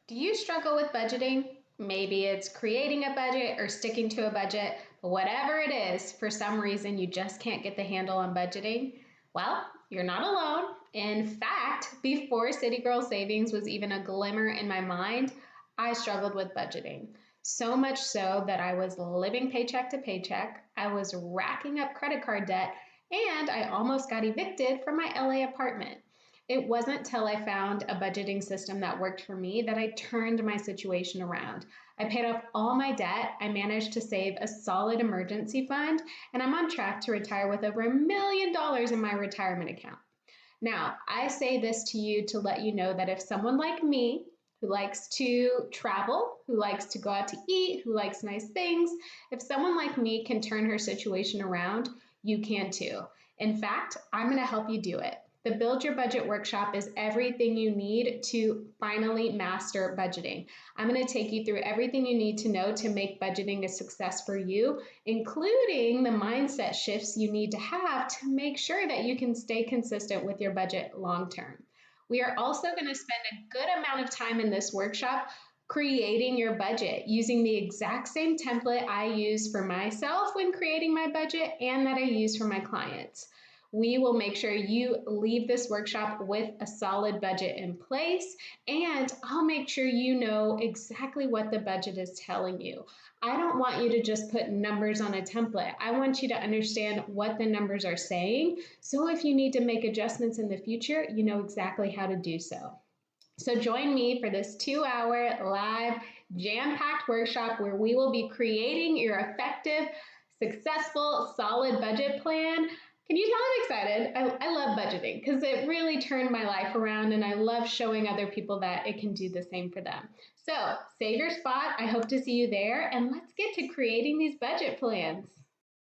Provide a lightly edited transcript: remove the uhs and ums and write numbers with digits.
Do you struggle with budgeting? Maybe it's creating a budget or sticking to a budget, but whatever it is, for some reason you just can't get the handle on budgeting. Well, you're not alone. In fact, before City Girl Savings was even a glimmer in my mind, I struggled with budgeting. So much so that I was living paycheck to paycheck, I was racking up credit card debt, and I almost got evicted from my LA apartment. It wasn't till I found a budgeting system that worked for me that I turned my situation around. I paid off all my debt, I managed to save a solid emergency fund, and I'm on track to retire with over $1 million in my retirement account. Now, I say this to you to let you know that if someone like me, who likes to travel, who likes to go out to eat, who likes nice things, if someone like me can turn her situation around, you can too. In fact, I'm going to help you do it. The Build Your Budget workshop is everything you need to finally master budgeting. I'm going to take you through everything you need to know to make budgeting a success for you, including the mindset shifts you need to have to make sure that you can stay consistent with your budget long term. We are also going to spend a good amount of time in this workshop creating your budget using the exact same template I use for myself when creating my budget and that I use for my clients. We will make sure you leave this workshop with a solid budget in place, and I'll make sure you know exactly what the budget is telling you. I don't want you to just put numbers on a template. I want you to understand what the numbers are saying, so if you need to make adjustments in the future, you know exactly how to do so. So join me for this 2-hour live jam-packed workshop where we will be creating your effective, successful, solid budget plan. Can you tell I'm excited? I love budgeting because it really turned my life around, and I love showing other people that it can do the same for them. So save your spot. I hope to see you there, and let's get to creating these budget plans.